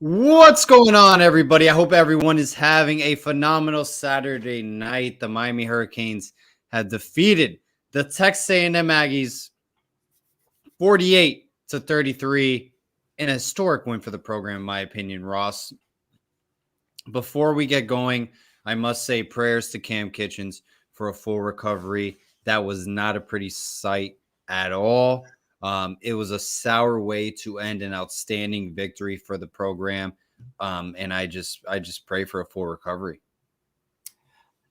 What's going on, everybody? I hope everyone is having a phenomenal Saturday night. The Miami Hurricanes have defeated the Texas A&M Aggies 48-33, an historic win for the program, in my opinion, Ross. Before we get going, I must say prayers to Cam Kitchens for a full recovery. That was not a pretty sight at all. It was a sour way to end an outstanding victory for the program, and I just pray for a full recovery.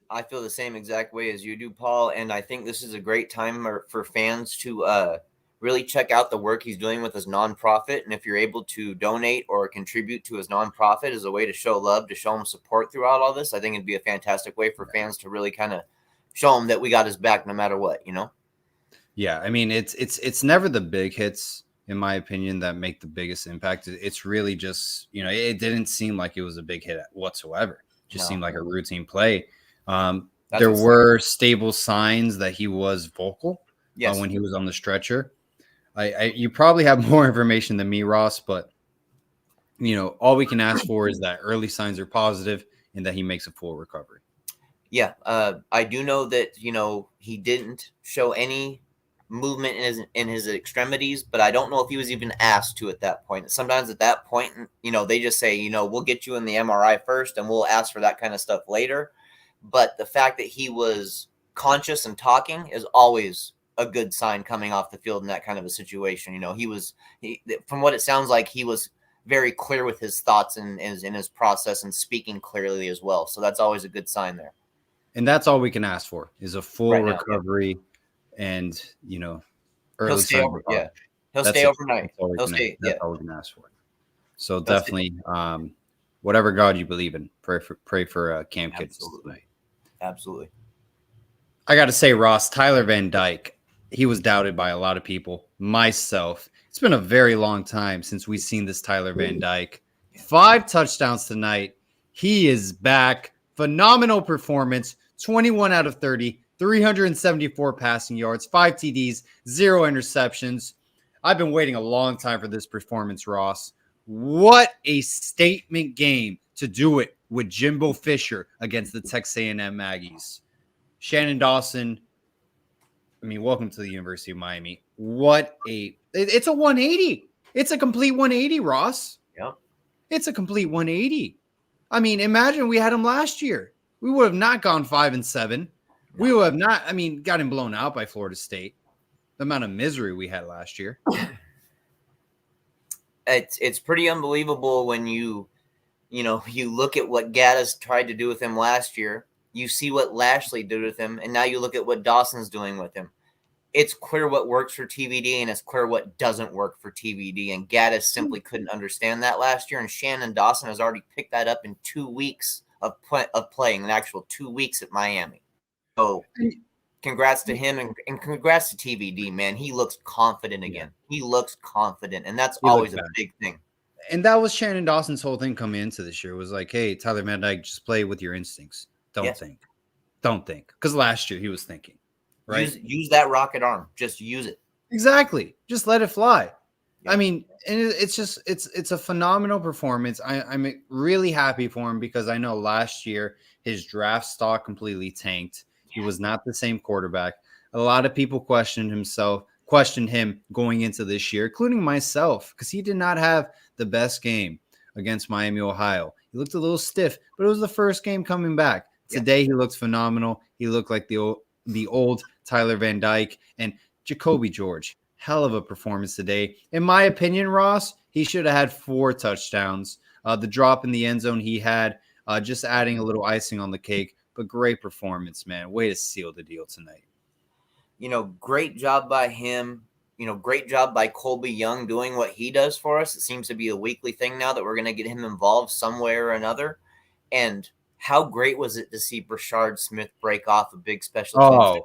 I feel the same exact way as you do, Paul, and I think this is a great time for fans to really check out the work he's doing with his nonprofit. And if you're able to donate or contribute to his nonprofit as a way to show love, to show him support throughout all this, I think it'd be a fantastic way for fans to really kind of show him that we got his back no matter what, you know? Yeah, I mean, it's never the big hits, in my opinion, that make the biggest impact. It's really just, it didn't seem like it was a big hit whatsoever. It just seemed like a routine play. There were stable signs that he was vocal when he was on the stretcher. You probably have more information than me, Ross, but all we can ask for is that early signs are positive and that he makes a full recovery. Yeah, I do know that he didn't show any movement in his extremities, but I don't know if he was even asked to at that point. Sometimes at that point, they just say, we'll get you in the MRI first and we'll ask for that kind of stuff later. But the fact that he was conscious and talking is always a good sign coming off the field in that kind of a situation. From what it sounds like, he was very clear with his thoughts and in his process and speaking clearly as well. So that's always a good sign there. And that's all we can ask for is a full recovery. Yeah. And early he'll stay over. Yeah, he'll stay overnight. That's all we can ask for. So definitely, whatever God you believe in, pray for Cam Kitchens tonight. Absolutely. I got to say, Ross, Tyler Van Dyke, he was doubted by a lot of people, myself. It's been a very long time since we've seen this Tyler Van Dyke. 5 touchdowns tonight. He is back. Phenomenal performance. 21 out of 30. 374 passing yards, 5 TDs, 0 interceptions. I've been waiting a long time for this performance, Ross. What a statement game to do it with Jimbo Fisher against the Texas A&M Aggies. Shannon Dawson, welcome to the University of Miami. It's a 180. It's a complete 180, Ross. Yeah. It's a complete 180. Imagine we had him last year. We would have not gone 5-7. We would have not, gotten blown out by Florida State. The amount of misery we had last year. It's pretty unbelievable when you look at what Gaddis tried to do with him last year. You see what Lashley did with him, and now you look at what Dawson's doing with him. It's clear what works for TVD, and it's clear what doesn't work for TVD. And Gaddis simply couldn't understand that last year, and Shannon Dawson has already picked that up in 2 weeks of playing, an actual 2 weeks at Miami. So congrats to him and congrats to TVD, man. He looks confident again. He looks confident, and that's always a big thing. And that was Shannon Dawson's whole thing coming into this year. It was like, hey, Tyler Van Dyke, just play with your instincts. Don't think. Because last year he was thinking, right? Use that rocket arm. Just use it. Exactly. Just let it fly. Yeah. And it's a phenomenal performance. I'm really happy for him because I know last year his draft stock completely tanked. He was not the same quarterback. A lot of people questioned him going into this year, including myself, because he did not have the best game against Miami, Ohio. He looked a little stiff, but it was the first game coming back. Today, he looked phenomenal. He looked like the old Tyler Van Dyke and Jacoby George. Hell of a performance today. In my opinion, Ross, he should have had 4 touchdowns. The drop in the end zone he had, just adding a little icing on the cake. But great performance, man. Way to seal the deal tonight. Great job by him. Great job by Colby Young doing what he does for us. It seems to be a weekly thing now that we're going to get him involved some way or another. And how great was it to see Brashard Smith break off a big special teams?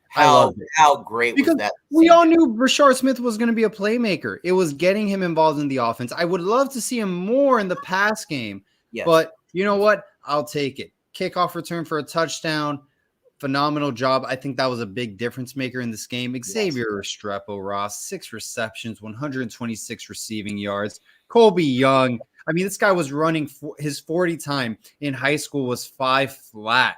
How great was that? We all knew Brashard Smith was going to be a playmaker. It was getting him involved in the offense. I would love to see him more in the pass game. Yes. But you know what? I'll take it. Kickoff return for a touchdown. Phenomenal job. I think that was a big difference maker in this game. Xavier Restrepo, Ross, 6 receptions, 126 receiving yards. Colby Young, I mean, this guy was running his 40 time in high school was 5 flat.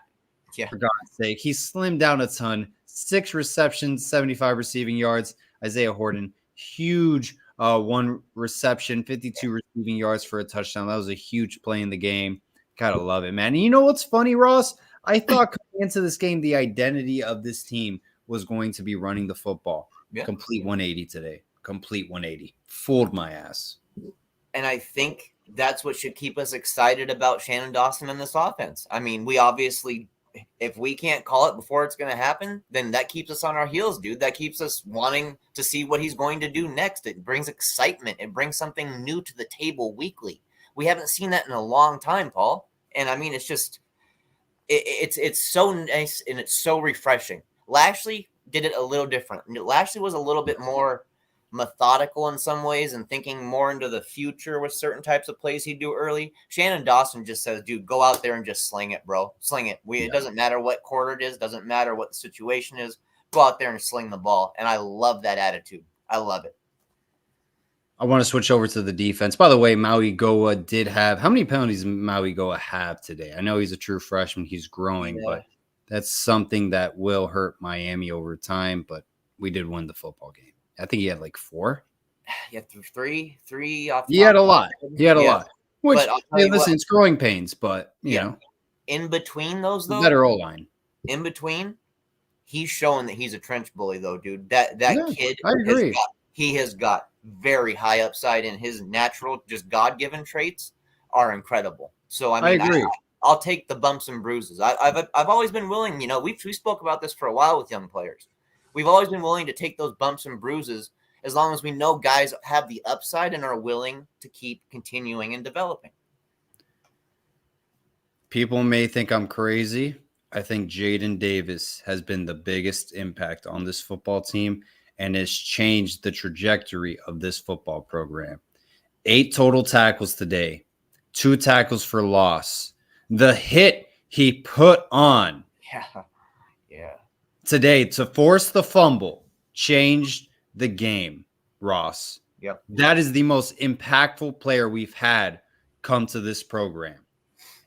Yeah. For God's sake, he slimmed down a ton. 6 receptions, 75 receiving yards. Isaiah Horton, huge 1 reception, 52 receiving yards for a touchdown. That was a huge play in the game. Gotta love it, man. And you know what's funny, Ross? I thought coming into this game, the identity of this team was going to be running the football. Yeah. Complete 180 today. Complete 180. Fooled my ass. And I think that's what should keep us excited about Shannon Dawson and this offense. I mean, we obviously, if we can't call it before it's going to happen, then that keeps us on our heels, dude. That keeps us wanting to see what he's going to do next. It brings excitement. It brings something new to the table weekly. We haven't seen that in a long time, Paul. And I mean, it's just, it's so nice and it's so refreshing. Lashley did it a little different. Lashley was a little bit more methodical in some ways and thinking more into the future with certain types of plays he'd do early. Shannon Dawson just says, dude, go out there and just sling it, bro. Sling it. It doesn't matter what quarter it is. Doesn't matter what the situation is. Go out there and sling the ball. And I love that attitude. I love it. I want to switch over to the defense. By the way, Maui Goa did have – how many penalties did Maui Goa have today? I know he's a true freshman. He's growing, but that's something that will hurt Miami over time. But we did win the football game. I think he had like 4. Yeah, three off. He had a lot. He had a lot. Which, hey, listen, it's growing pains, but, you know. In between those, though. Better O-line. In between, he's showing that he's a trench bully, though, dude. That kid, I agree. He has got very high upside, and his natural, just God-given traits are incredible. So, I mean, I agree. I'll take the bumps and bruises. I've always been willing, you know, we spoke about this for a while with young players. We've always been willing to take those bumps and bruises as long as we know guys have the upside and are willing to keep continuing and developing. People may think I'm crazy. I think Jaden Davis has been the biggest impact on this football team and has changed the trajectory of this football program. 8 total tackles today, 2 tackles for loss. The hit he put on. Yeah. Today to force the fumble changed the game, Ross. Yep. That is the most impactful player we've had come to this program.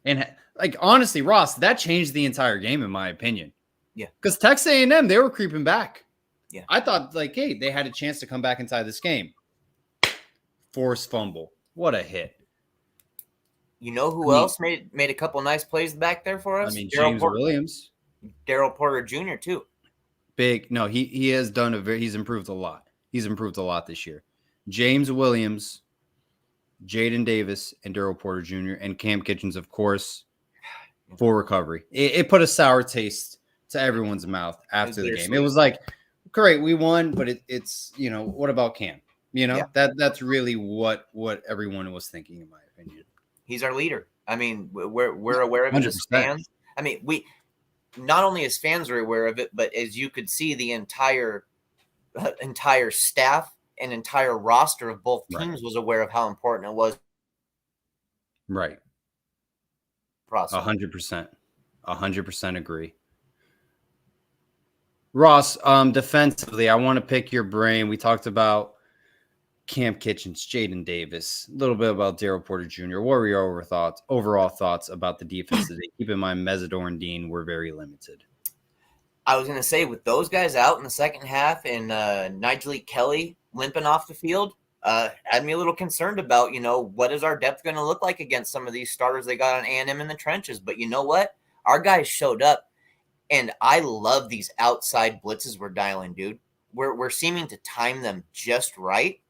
And like, honestly, Ross, that changed the entire game, in my opinion. Yeah. Because Texas A&M, they were creeping back. Yeah. I thought, like, hey, they had a chance to come back inside this game. Forced fumble. What a hit. You know who else made a couple nice plays back there for us? I mean, James Williams. Daryl Porter Jr., too. Big. No, he has done he's improved a lot. He's improved a lot this year. James Williams, Jaden Davis, and Daryl Porter Jr. and Cam Kitchens, of course, for recovery. It put a sour taste to everyone's mouth after the game. It was like, great, we won, but it's, you know, what about Cam? You know, that's really what everyone was thinking, in my opinion. He's our leader. I mean, we're aware of it as fans. I mean, we not only as fans are aware of it, but as you could see, the entire staff and entire roster of both teams was aware of how important it was. Right. 100%. 100% agree. Ross, defensively, I want to pick your brain. We talked about Cam Kitchens, Jaden Davis, a little bit about Daryl Porter Jr. What were your overall thoughts about the defense today? Keep in mind, Mesidor and Dean were very limited. I was going to say, with those guys out in the second half and Nigel Kelly limping off the field, had me a little concerned about, you know, what is our depth going to look like against some of these starters they got on A&M in the trenches. But you know what? Our guys showed up, and I love these outside blitzes we're dialing, dude. We're seeming to time them just right.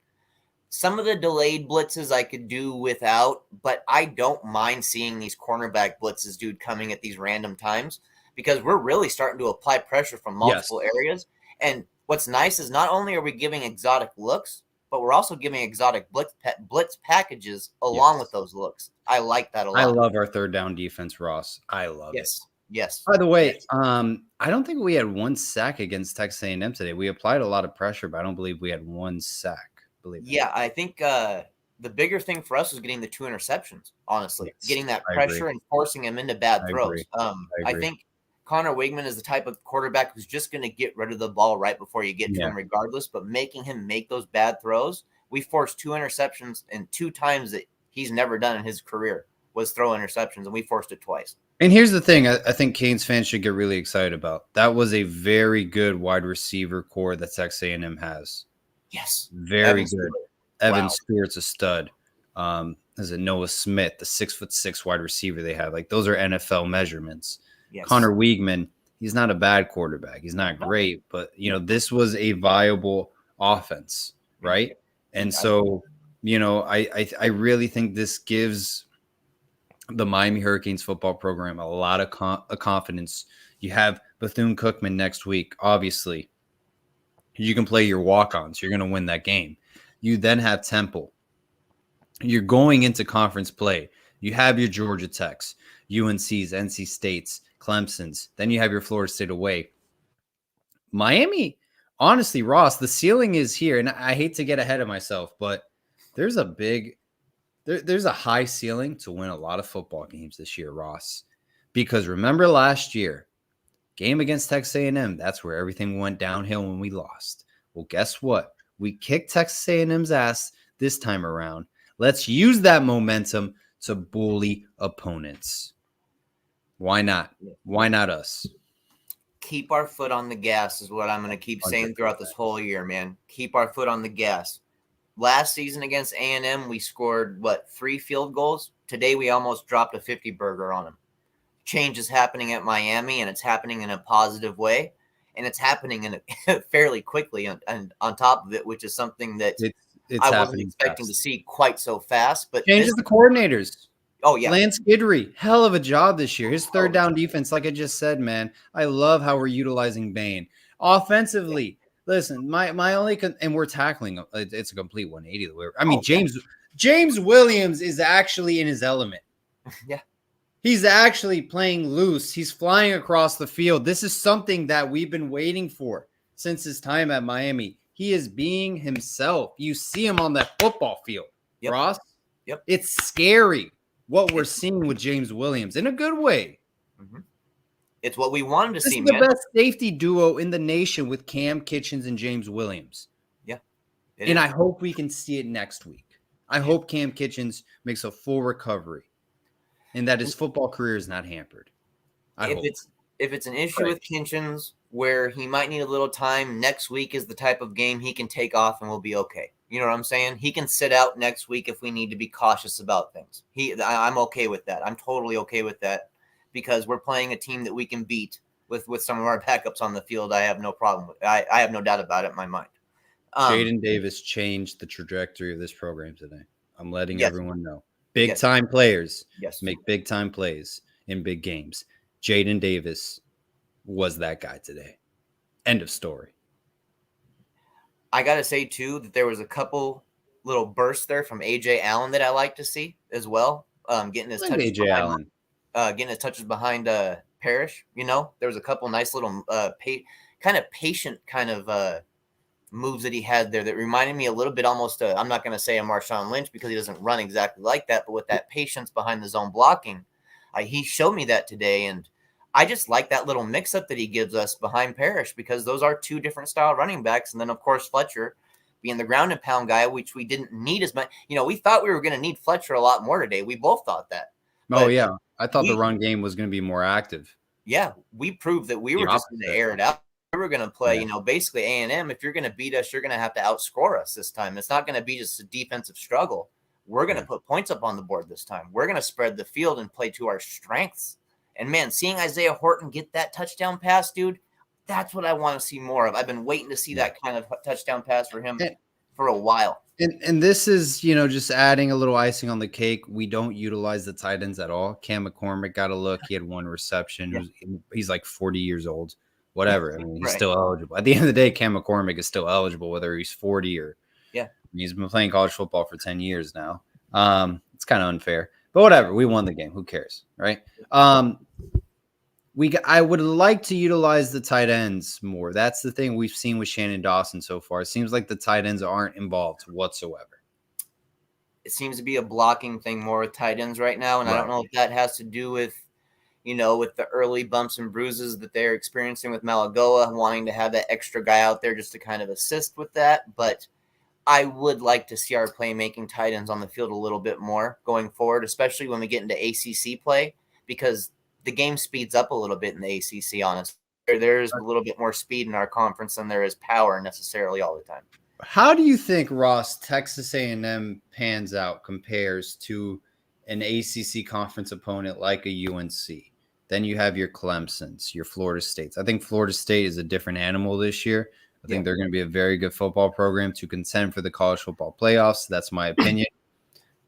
Some of the delayed blitzes I could do without, but I don't mind seeing these cornerback blitzes, dude, coming at these random times, because we're really starting to apply pressure from multiple areas. And what's nice is not only are we giving exotic looks, but we're also giving exotic blitz packages along with those looks. I like that a lot. I love our third down defense, Ross. I love it. Yes. By the way, I don't think we had 1 sack against Texas A&M today. We applied a lot of pressure, but I don't believe we had 1 sack. I think the bigger thing for us was getting the 2 interceptions, honestly. Getting that pressure and forcing him into bad throws. I think Connor Wigman is the type of quarterback who's just going to get rid of the ball right before you get to him regardless, but making him make those bad throws. We forced 2 interceptions, and 2 times that he's never done in his career was throw interceptions, and we forced it twice. And here's the thing I think Canes fans should get really excited about. That was a very good wide receiver core that Texas A&M has. Yes. Very Evan good. Stewart. Evan Wow. Stewart's a stud. There's a Noah Smith, the 6'6" wide receiver they have. Like, those are NFL measurements. Yes. Connor Wiegman, he's not a bad quarterback. He's not great, but this was a viable offense, right? And so, I really think this gives the Miami Hurricanes football program a lot of confidence. You have Bethune-Cookman next week, obviously. You can play your walk-ons. You're going to win that game. You then have Temple. You're going into conference play. You have your Georgia Techs, UNCs, NC States, Clemson's. Then you have your Florida State away. Miami, honestly, Ross, the ceiling is here. And I hate to get ahead of myself, but there's a high ceiling to win a lot of football games this year, Ross. Because remember last year, game against Texas A&M, that's where everything went downhill when we lost. Well, guess what? We kicked Texas A&M's ass this time around. Let's use that momentum to bully opponents. Why not? Why not us? Keep our foot on the gas is what I'm going to keep saying throughout this whole year, man. Keep our foot on the gas. Last season against A&M, we scored, 3 field goals? Today, we almost dropped a 50-burger on them. Change is happening at Miami, and it's happening in a positive way, and it's happening in fairly quickly on top of it, which is something that I wasn't expecting to see quite so fast. But changes the coordinators. Oh, yeah. Lance Guidry, hell of a job this year. His third down defense, like I just said, man, I love how we're utilizing Bain. Offensively, listen, my only and we're tackling it's a complete 180. I mean, James Williams is actually in his element. Yeah. He's actually playing loose. He's flying across the field. This is something that we've been waiting for since his time at Miami. He is being himself. You see him on that football field, Ross. Yep. It's scary what we're seeing with James Williams in a good way. Mm-hmm. It's what we wanted to see, man. This is the best safety duo in the nation with Cam Kitchens and James Williams. Yeah. And I hope we can see it next week. I hope Cam Kitchens makes a full recovery and that his football career is not hampered. If it's an issue with Kitchens where he might need a little time, next week is the type of game he can take off and we'll be okay. You know what I'm saying? He can sit out next week if we need to be cautious about things. I'm okay with that. I'm totally okay with that because we're playing a team that we can beat with some of our backups on the field. I have no problem with it. I have no doubt about it in my mind. Jaden Davis changed the trajectory of this program today. I'm letting everyone know. Big-time players make big-time plays in big games. Jaden Davis was that guy today. End of story. I got to say, too, that there was a couple little bursts there from A.J. Allen that I like to see as well. Getting his touches behind Parrish. There was a couple nice little patient moves that he had there that reminded me a little bit almost I'm not going to say a Marshawn Lynch because he doesn't run exactly like that, but with that patience behind the zone blocking, he showed me that today, and I just like that little mix-up that he gives us behind Parrish because those are two different style running backs, and then, of course, Fletcher being the ground and pound guy, which we didn't need as much. We thought we were going to need Fletcher a lot more today. We both thought that. Oh, yeah. I thought the run game was going to be more active. Yeah, we proved that we were just going to air it out. We were going to play, basically A&M. If you're going to beat us, you're going to have to outscore us this time. It's not going to be just a defensive struggle. We're going to put points up on the board this time. We're going to spread the field and play to our strengths. And, man, seeing Isaiah Horton get that touchdown pass, dude, that's what I want to see more of. I've been waiting to see that kind of touchdown pass for him for a while. And this is, just adding a little icing on the cake. We don't utilize the tight ends at all. Cam McCormick got a look. He had one reception. Yeah. He's like 40 years old. Whatever. I mean, he's still eligible. At the end of the day, Cam McCormick is still eligible, whether he's 40 or he's been playing college football for 10 years now. It's kind of unfair, but whatever. We won the game. Who cares, right? I would like to utilize the tight ends more. That's the thing we've seen with Shannon Dawson so far. It seems like the tight ends aren't involved whatsoever. It seems to be a blocking thing more with tight ends right now, and I don't know if that has to do with with the early bumps and bruises that they're experiencing with Malagoa, wanting to have that extra guy out there just to kind of assist with that. But I would like to see our playmaking tight ends on the field a little bit more going forward, especially when we get into ACC play, because the game speeds up a little bit in the ACC. Honestly, there's a little bit more speed in our conference than there is power necessarily all the time. How do you think, Ross, Texas A&M pans out compares to an ACC conference opponent like a UNC? Then you have your Clemsons, your Florida States. I think Florida State is a different animal this year. I think they're going to be a very good football program to contend for the college football playoffs. That's my opinion.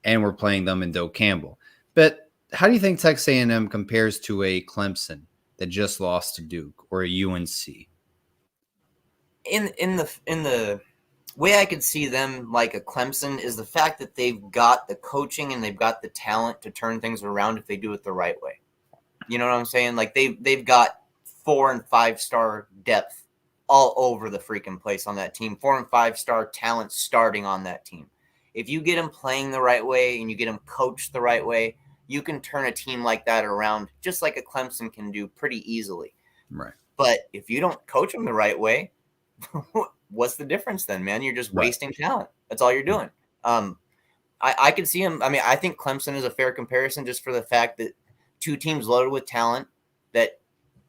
And we're playing them in Doe Campbell. But how do you think Texas A&M compares to a Clemson that just lost to Duke or a UNC? In the way I could see them like a Clemson is the fact that they've got the coaching and they've got the talent to turn things around if they do it the right way. You know what I'm saying? Like they've got 4 and 5 star depth all over the freaking place on that team. 4 and 5 star talent starting on that team. If you get them playing the right way and you get them coached the right way, you can turn a team like that around just like a Clemson can do pretty easily. Right. But if you don't coach them the right way, what's the difference then, man? You're just wasting talent. That's all you're doing. I can see him. I mean, I think Clemson is a fair comparison just for the fact that 2 teams loaded with talent that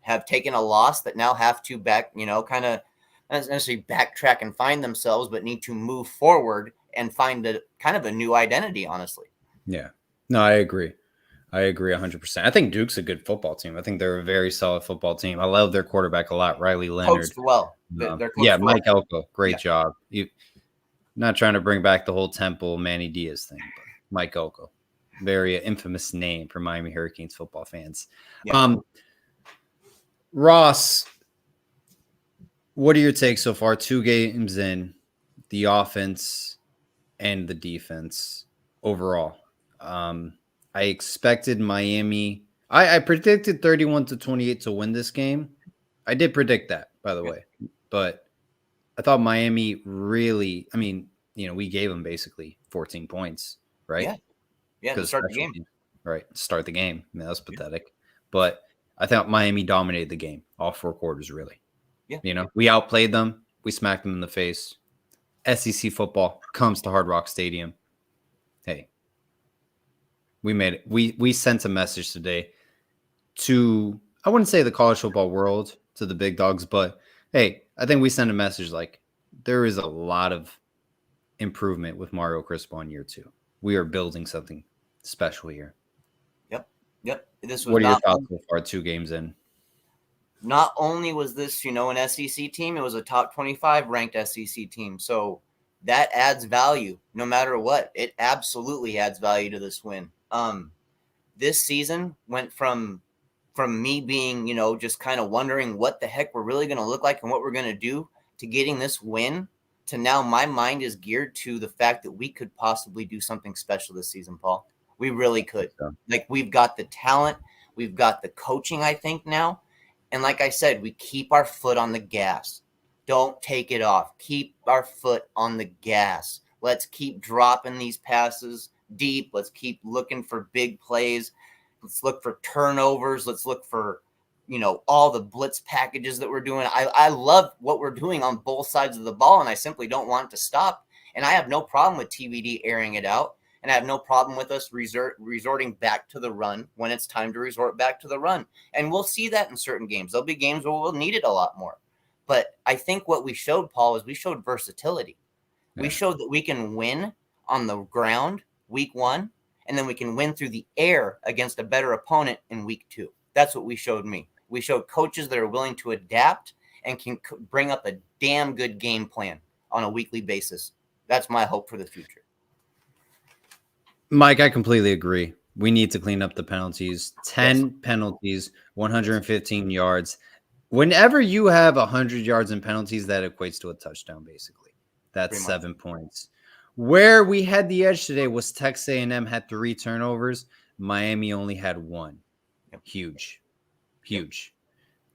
have taken a loss that now have to kind of not necessarily backtrack and find themselves, but need to move forward and find a kind of a new identity, honestly. Yeah. No, I agree. I agree 100%. I think Duke's a good football team. I think they're a very solid football team. I love their quarterback a lot, Riley Leonard. Coached well. Mike Elko, great job. Not trying to bring back the whole Temple Manny Diaz thing, but Mike Elko, very infamous name for Miami Hurricanes football fans. Yeah. Ross, what are your takes so far? 2 games in, the offense and the defense overall. I expected Miami. I predicted 31-28 to win this game. I did predict that, by the way. But I thought Miami really, I mean, we gave them basically 14 points, right? Yeah, to start the game. Right, start the game. I mean, that's pathetic. But I thought Miami dominated the game, all 4 quarters, really. Yeah. We outplayed them. We smacked them in the face. SEC football comes to Hard Rock Stadium. Hey, we made it. We sent a message today to, I wouldn't say the college football world, to the big dogs, but hey, I think we sent a message like there is a lot of improvement with Mario Crispo in year 2. We are building something special here. Yep. What are your thoughts so far 2 games in? Not only was this, an SEC team, it was a top 25 ranked SEC team. So that adds value no matter what. It absolutely adds value to this win. This season went from me being, just kind of wondering what the heck we're really going to look like and what we're going to do to getting this win to now my mind is geared to the fact that we could possibly do something special this season, Paul. We really could. Like, we've got the talent. We've got the coaching, I think, now. And like I said, we keep our foot on the gas. Don't take it off. Keep our foot on the gas. Let's keep dropping these passes deep. Let's keep looking for big plays. Let's look for turnovers. Let's look for, all the blitz packages that we're doing. I love what we're doing on both sides of the ball, and I simply don't want it to stop. And I have no problem with TVD airing it out. And I have no problem with us resorting back to the run when it's time to resort back to the run. And we'll see that in certain games. There'll be games where we'll need it a lot more. But I think what we showed, Paul, is we showed versatility. Yeah. We showed that we can win on the ground week 1, and then we can win through the air against a better opponent in week 2. That's what we showed me. We showed coaches that are willing to adapt and can bring up a damn good game plan on a weekly basis. That's my hope for the future. Mike, I completely agree. We need to clean up the penalties. 10 penalties, 115 yards. Whenever you have 100 yards in penalties, that equates to a touchdown, basically. That's 7 points. Where we had the edge today was Texas A&M had 3 turnovers. Miami only had 1. Yep. Huge.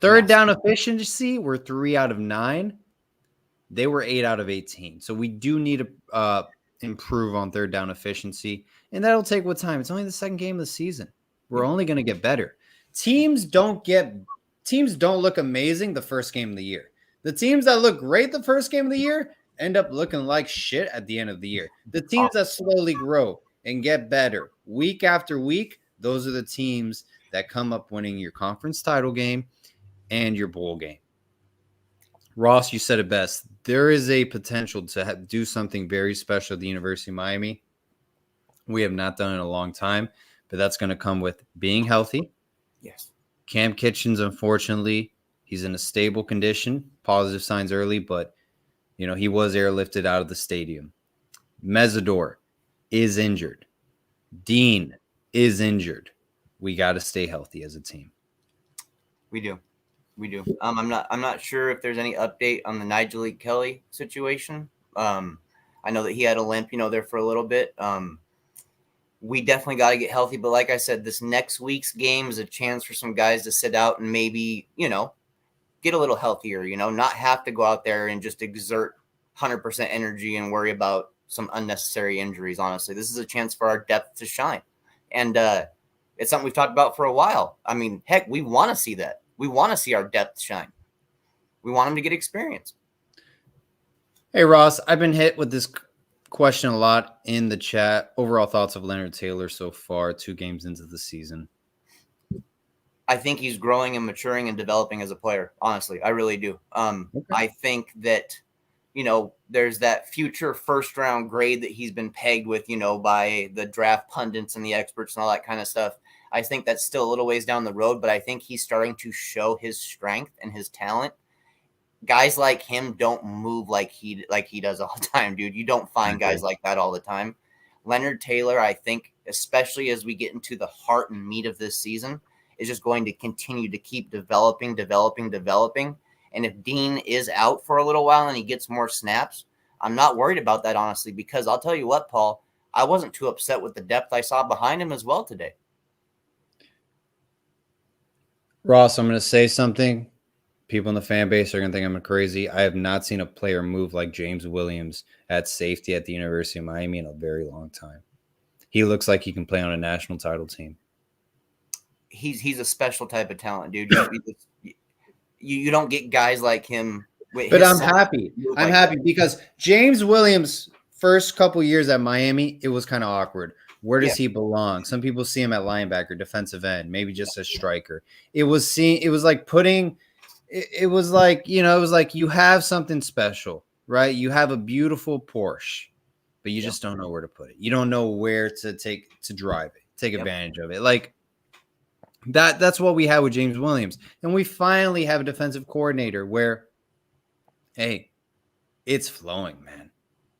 Third down efficiency, we're 3 out of 9. They were 8 out of 18. So we do need to improve on third down efficiency, and that'll take what time? It's only the second game of the season. We're only going to get better. Teams don't look amazing the first game of the year. The teams that look great the first game of the year, end up looking like shit at the end of the year. The teams that slowly grow and get better week after week, those are the teams that come up winning your conference title game and your bowl game. Ross, you said it best. There is a potential to do something very special at the University of Miami. We have not done it in a long time, but that's going to come with being healthy. Yes. Cam Kitchens, unfortunately, he's in a stable condition. Positive signs early, but he was airlifted out of the stadium. Mesidor is injured. Dean is injured. We got to stay healthy as a team. We do. I'm not sure if there's any update on the Nigel Lee Kelly situation. I know that he had a limp, there for a little bit. We definitely got to get healthy. But like I said, this next week's game is a chance for some guys to sit out and maybe, get a little healthier, not have to go out there and just exert 100% energy and worry about some unnecessary injuries. Honestly, this is a chance for our depth to shine. And it's something we've talked about for a while. I mean, heck, we want to see that. We want to see our depth shine. We want them to get experience. Hey, Ross, I've been hit with this question a lot in the chat. Overall thoughts of Leonard Taylor so far, 2 games into the season? I think he's growing and maturing and developing as a player. Honestly, I really do. Okay. I think that, there's that future first-round grade that he's been pegged with, by the draft pundits and the experts and all that kind of stuff. I think that's still a little ways down the road, but I think he's starting to show his strength and his talent. Guys like him don't move like he does all the time, dude. You don't find guys like that all the time. Leonard Taylor, I think, especially as we get into the heart and meat of this season, is just going to continue to keep developing. And if Dean is out for a little while and he gets more snaps, I'm not worried about that, honestly, because I'll tell you what, Paul, I wasn't too upset with the depth I saw behind him as well today. Ross, I'm going to say something. People in the fan base are going to think I'm crazy. I have not seen a player move like James Williams at safety at the University of Miami in a very long time. He looks like he can play on a national title team. He's a special type of talent, dude. You don't get guys like him. But I'm happy. I'm happy because James Williams' first couple years at Miami, it was kind of awkward. Where does he belong? Some people see him at linebacker, defensive end, maybe just a striker. It was like you have something special, right? You have a beautiful Porsche, but you just don't know where to put it. You don't know where to drive it, take advantage of it. Like that's what we had with James Williams. And we finally have a defensive coordinator where, hey, it's flowing, man.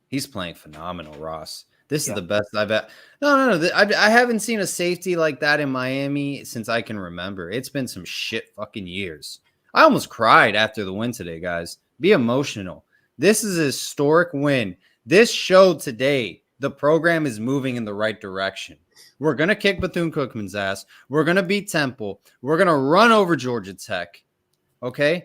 He's playing phenomenal, Ross. This is the best I've had. No. I haven't seen a safety like that in Miami since I can remember. It's been some shit fucking years. I almost cried after the win today, guys. Be emotional. This is a historic win. This showed today the program is moving in the right direction. We're going to kick Bethune-Cookman's ass. We're going to beat Temple. We're going to run over Georgia Tech. Okay?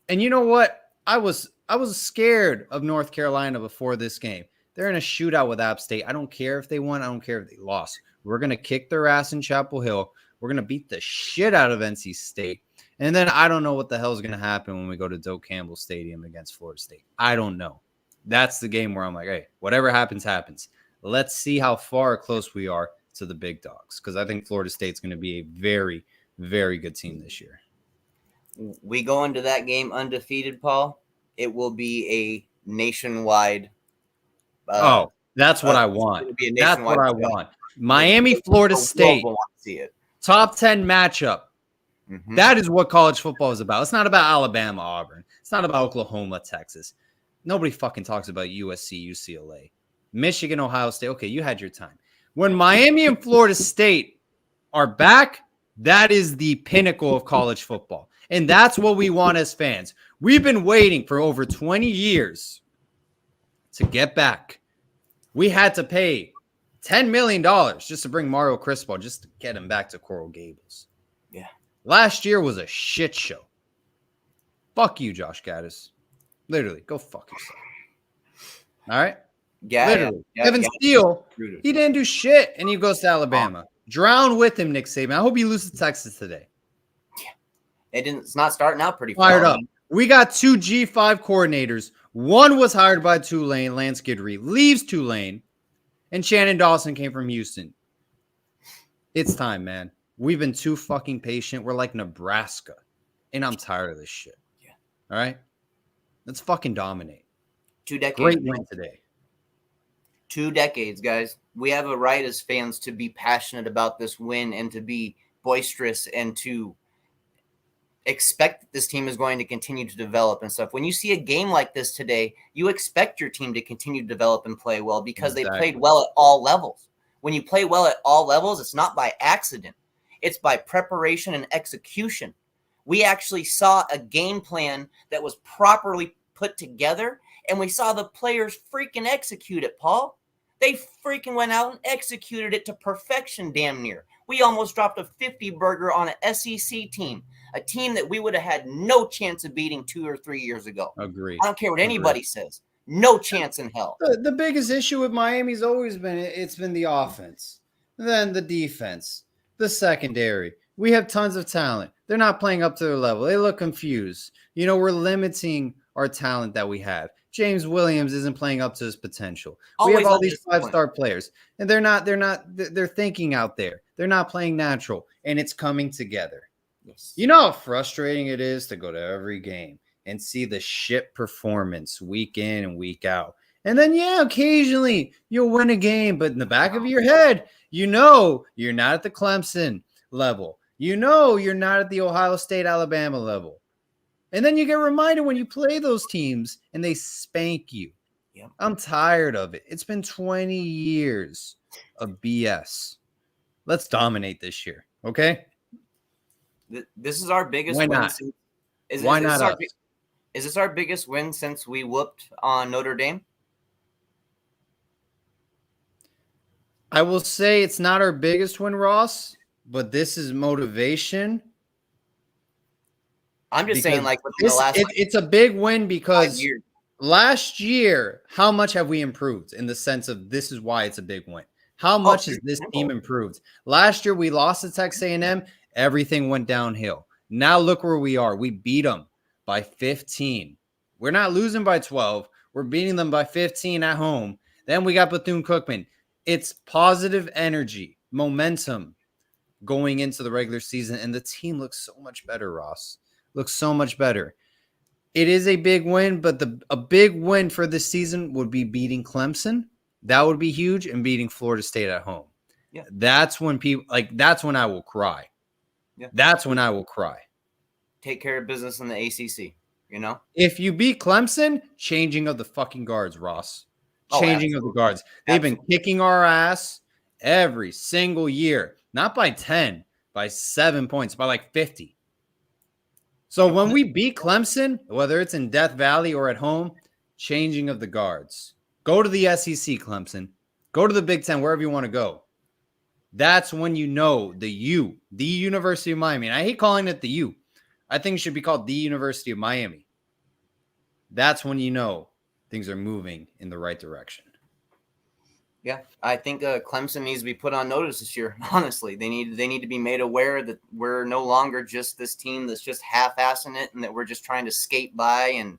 And you know what? I was scared of North Carolina before this game. They're in a shootout with App State. I don't care if they won. I don't care if they lost. We're going to kick their ass in Chapel Hill. We're going to beat the shit out of NC State. And then I don't know what the hell is going to happen when we go to Doak Campbell Stadium against Florida State. I don't know. That's the game where I'm like, hey, whatever happens, happens. Let's see how far close we are to the big dogs, because I think Florida State's going to be a very, very good team this year. We go into that game undefeated, Paul. It will be a nationwide. That's what I want. That's what I want. Miami, Florida State, top 10 matchup. Mm-hmm. That is what college football is about. It's not about Alabama, Auburn. It's not about Oklahoma, Texas. Nobody fucking talks about USC, UCLA, Michigan, Ohio State. Okay, you had your time. When Miami and Florida State are back, that is the pinnacle of college football. And that's what we want as fans. We've been waiting for over 20 years to get back. We had to pay $10 million just to bring Mario Cristobal, just to get him back to Coral Gables. Yeah. Last year was a shit show. Fuck you, Josh Gaddis. Literally, go fuck yourself. All right? Yeah. Literally. Evan Steele, he didn't do shit, and he goes to Alabama. Drown with him, Nick Saban. I hope he loses to Texas today. Yeah. It's not starting out pretty fired up. We got 2 G5 coordinators One was hired by Tulane. Lance Guidry leaves Tulane, and Shannon Dawson came from Houston. It's time, man. We've been too fucking patient. We're like Nebraska, and I'm tired of this shit. Yeah. All right? Let's fucking dominate. 2 decades. Great win today. 2 decades, guys. We have a right as fans to be passionate about this win and to be boisterous and to expect that this team is going to continue to develop and stuff. When you see a game like this today, you expect your team to continue to develop and play well because they played well at all levels. When you play well at all levels, it's not by accident. It's by preparation and execution. We actually saw a game plan that was properly put together, and we saw the players freaking execute it, Paul. They freaking went out and executed it to perfection, damn near. We almost dropped a 50 burger on an SEC team, a team that we would have had no chance of beating 2 or 3 years ago. Agree. I don't care what anybody says. No chance in hell. The biggest issue with Miami's always been it's been the offense, then the defense, the secondary. We have tons of talent. They're not playing up to their level. They look confused. You know, we're limiting our talent that we have. James Williams isn't playing up to his potential. We have all these 5-star players, and they're thinking out there. They're not playing natural, and it's coming together. Yes. You know how frustrating it is to go to every game and see the shit performance week in and week out. And then, yeah, occasionally you'll win a game, but in the back of your head, you know you're not at the Clemson level. You know you're not at the Ohio State, Alabama level. And then you get reminded when you play those teams and they spank you. Yep. I'm tired of it. It's been 20 years of BS. Let's dominate this year, okay? This is our biggest Why win. not? Why not? Is this our biggest win since we whooped on Notre Dame? I will say it's not our biggest win, Ross, but this is motivation. I'm just saying, like, within the last it's a big win because 5 years. Last year, how much have we improved in the sense of this is why it's a big win? How much has this team improved? Last year, we lost to Texas A&M. Everything went downhill. Now look where we are. We beat them by 15. We're not losing by 12. We're beating them by 15 at home. Then we got Bethune-Cookman. It's positive energy, momentum going into the regular season, and the team looks so much better, Ross. Looks so much better. It is a big win, but a big win for this season would be beating Clemson. That would be huge, and beating Florida State at home. Yeah. That's when that's when I will cry. Yeah. That's when I will cry. Take care of business in the ACC, you know? If you beat Clemson, changing of the fucking guards, Ross. Changing of the guards. They've been kicking our ass every single year. Not by 10, by 7 points, by like 50. So when we beat Clemson, whether it's in Death Valley or at home, changing of the guards. Go to the SEC, Clemson. Go to the Big Ten, wherever you want to go. That's when you know the University of Miami. And I hate calling it the U. I think it should be called the University of Miami. That's when you know things are moving in the right direction. Yeah, I think Clemson needs to be put on notice this year. Honestly, they need to be made aware that we're no longer just this team that's just half-assing it, and that we're just trying to skate by and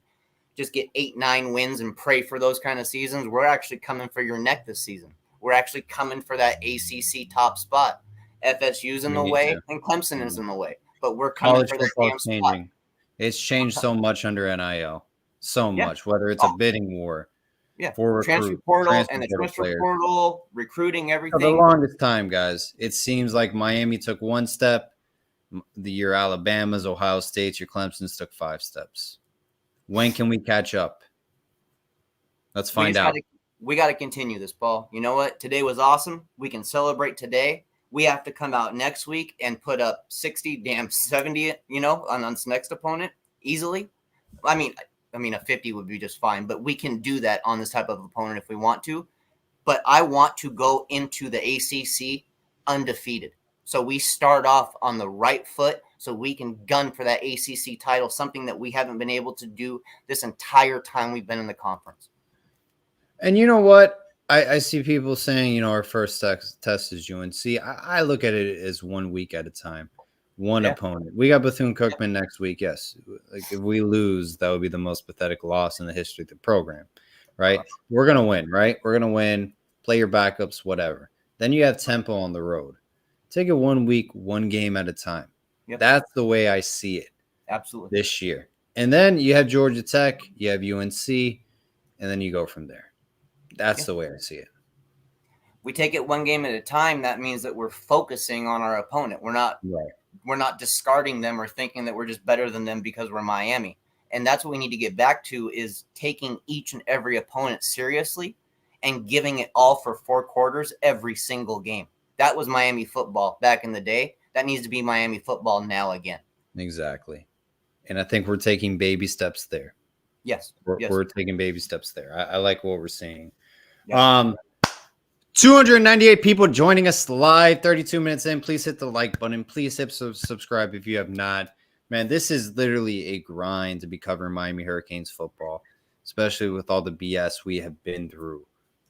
just get 8-9 wins and pray for those kind of seasons. We're actually coming for your neck this season. We're actually coming for that ACC top spot. FSU's in the way, and Clemson is in the way, but we're coming for the damn spot. It's changed so much under NIL, so much. Whether it's a bidding war. Yeah, transfer portal, recruiting, everything. For the longest time, guys, it seems like Miami took one step. Your Alabama's, Ohio State's, your Clemson's took 5 steps. When can we catch up? Let's find out. We got to continue this, Paul. You know what? Today was awesome. We can celebrate today. We have to come out next week and put up 60, 70, on this next opponent easily. I mean, a 50 would be just fine, but we can do that on this type of opponent if we want to. But I want to go into the ACC undefeated. So we start off on the right foot so we can gun for that ACC title, something that we haven't been able to do this entire time we've been in the conference. And you know what? I see people saying, our first test is UNC. I look at it as 1 week at a time. One opponent. We got Bethune-Cookman next week. Yes. Like if we lose, that would be the most pathetic loss in the history of the program, right? We're going to win, right? We're going to win. Play your backups, whatever. Then you have Temple on the road. Take it 1 week, one game at a time. Yep. That's the way I see it. Absolutely. This year. And then you have Georgia Tech, you have UNC, and then you go from there. That's the way I see it. We take it one game at a time. That means that we're focusing on our opponent. We're not discarding them or thinking that we're just better than them because we're Miami. And that's what we need to get back to, is taking each and every opponent seriously and giving it all for 4 quarters every single game. That was Miami football back in the day. That needs to be Miami football now again. Exactly. And I think we're taking baby steps there. Yes. We're taking baby steps there. I like what we're seeing. Yep. 298 people joining us live, 32 minutes in. Please hit the like button. Please hit subscribe if you have not. Man, this is literally a grind to be covering Miami Hurricanes football, especially with all the BS we have been through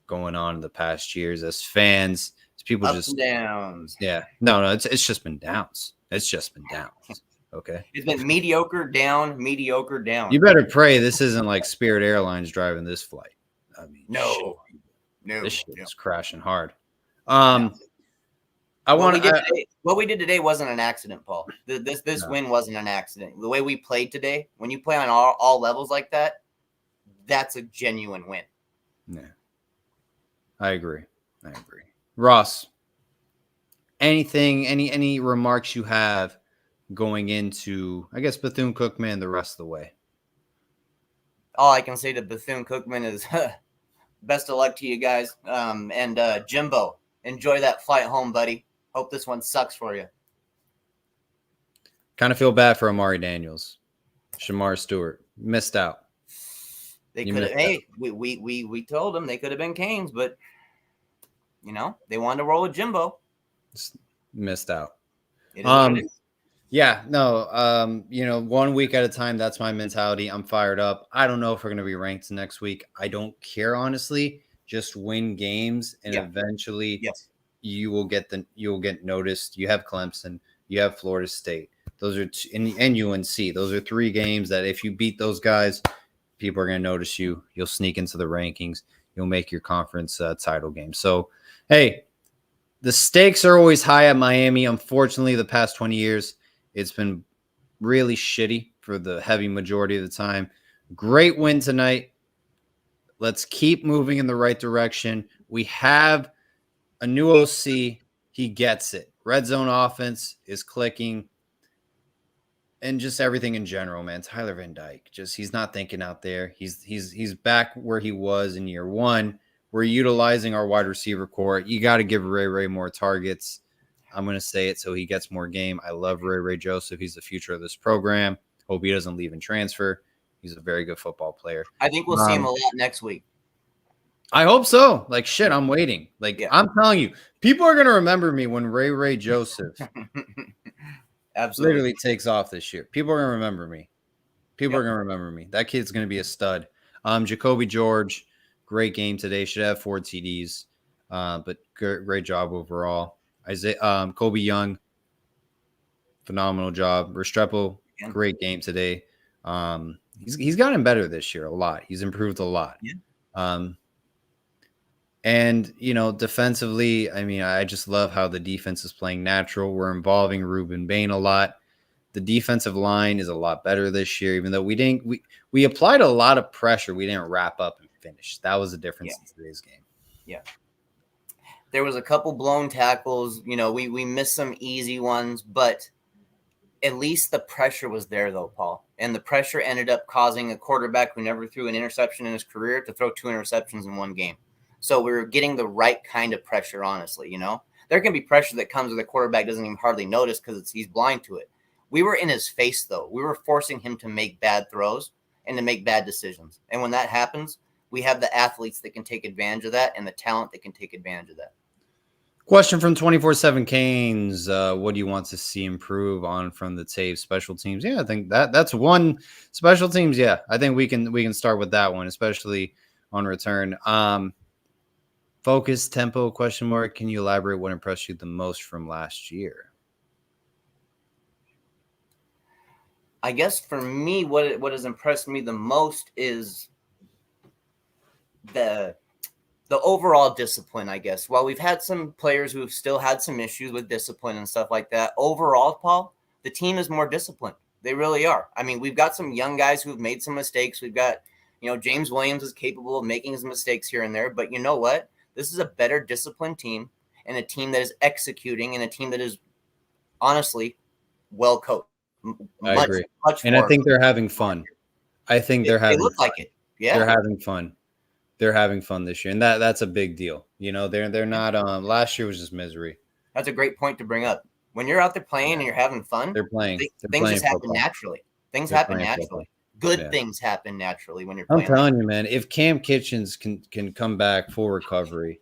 going on in the past years as fans. As people Ups just and downs. Yeah. No, it's just been downs. It's just been downs. Okay. It's been mediocre down. You better pray this isn't like Spirit Airlines driving this flight. I mean, no, this shit is crashing hard. What we did today wasn't an accident, Paul. This win wasn't an accident. The way we played today, when you play on all levels like that, that's a genuine win. Yeah, I agree. Ross, any remarks you have going into, I guess, Bethune-Cookman the rest of the way? All I can say to Bethune-Cookman is best of luck to you guys. And Jimbo, enjoy that flight home, buddy. Hope this one sucks for you. Kind of feel bad for Amari Daniels. Shamar Stewart missed out. They could have. Hey, we told them they could have been Canes, but they wanted to roll with Jimbo. Just missed out. Yeah, no. 1 week at a time. That's my mentality. I'm fired up. I don't know if we're going to be ranked next week. I don't care, honestly. Just win games, and eventually, you will get noticed. You have Clemson. You have Florida State. Those are and UNC. Those are 3 games that if you beat those guys, people are going to notice you. You'll sneak into the rankings. You'll make your conference title game. So, hey, the stakes are always high at Miami. Unfortunately, the past 20 years, it's been really shitty for the heavy majority of the time. Great win tonight. Let's keep moving in the right direction. We have a new OC. He gets it. Red zone offense is clicking. And just everything in general, man. Tyler Van Dyke, he's not thinking out there. He's back where he was in year 1. We're utilizing our wide receiver core. You got to give Ray more targets. I'm going to say it so he gets more game. I love Ray Joseph. He's the future of this program. Hope he doesn't leave and transfer. He's a very good football player. I think we'll see him a lot next week. I hope so. Like, shit, I'm waiting. I'm telling you, people are going to remember me when Ray Joseph absolutely literally takes off this year. People are going to remember me. People are going to remember me. That kid's going to be a stud. Jacoby George, great game today. Should have 4 TDs, but great job overall. Kobe Young, phenomenal job. Restrepo, great game today. He's gotten better this year a lot. He's improved a lot. Yeah. And, defensively, I mean, I just love how the defense is playing natural. We're involving Ruben Bain a lot. The defensive line is a lot better this year, even though we applied a lot of pressure. We didn't wrap up and finish. That was the difference in today's game. Yeah. There was a couple blown tackles. We missed some easy ones, but at least the pressure was there, though, Paul. And the pressure ended up causing a quarterback who never threw an interception in his career to throw 2 interceptions in one game. So we were getting the right kind of pressure, honestly. There can be pressure that comes where the quarterback doesn't even hardly notice because he's blind to it. We were in his face, though. We were forcing him to make bad throws and to make bad decisions. And when that happens, we have the athletes that can take advantage of that and the talent that can take advantage of that. Question from 24/7 Canes. What do you want to see improve on from the tape? Special teams. Yeah, I think that's one. Special teams. Yeah, I think we can start with that one, especially on return. Focus, tempo, question mark. Can you elaborate what impressed you the most from last year? I guess for me, what has impressed me the most is the overall discipline, I guess. While we've had some players who have still had some issues with discipline and stuff like that, overall, Paul, the team is more disciplined. They really are. I mean, we've got some young guys who've made some mistakes. We've got, James Williams is capable of making his mistakes here and there. But you know what? This is a better disciplined team and a team that is executing and a team that is honestly well coached. I agree. And I think they're having fun. I think they're having They look fun. like it. Yeah. They're having fun. They're having fun this year. And that's a big deal. They're not last year was just misery. That's a great point to bring up. When you're out there playing and you're having fun, they're playing. Things just happen naturally. Things happen naturally. Good things happen naturally when you're playing. I'm telling you, man, if Cam Kitchens can come back full recovery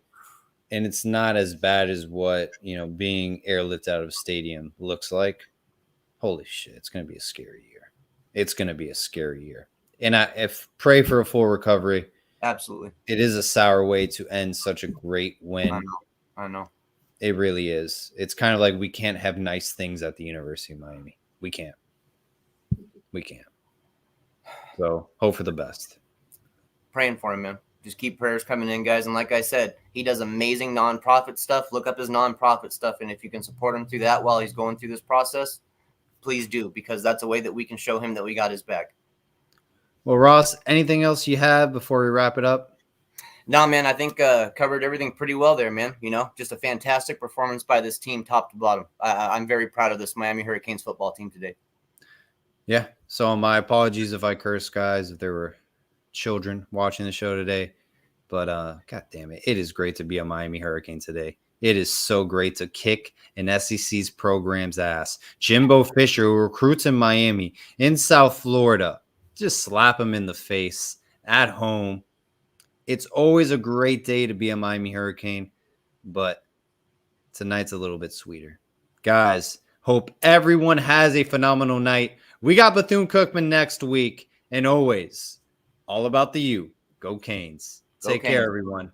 and it's not as bad as what, being airlifted out of a stadium looks like, holy shit, it's going to be a scary year. It's going to be a scary year. And if pray for a full recovery. Absolutely. It is a sour way to end such a great win. I know. It really is. It's kind of like we can't have nice things at the University of Miami. We can't. So hope for the best. Praying for him, man. Just keep prayers coming in, guys. And like I said, he does amazing nonprofit stuff. Look up his nonprofit stuff. And if you can support him through that while he's going through this process, please do, because that's a way that we can show him that we got his back. Well, Ross, anything else you have before we wrap it up? No, man, I think covered everything pretty well there, man. Just a fantastic performance by this team, top to bottom. I'm very proud of this Miami Hurricanes football team today. Yeah. So my apologies if I curse, guys, if there were children watching the show today. But God damn it, it is great to be a Miami Hurricane today. It is so great to kick an SEC's program's ass. Jimbo Fisher, who recruits in Miami, in South Florida, just slap him in the face at home. It's always a great day to be a Miami Hurricane, but tonight's a little bit sweeter. Guys, hope everyone has a phenomenal night. We got Bethune-Cookman next week, and always, all about the U. Go Canes. Take care, everyone.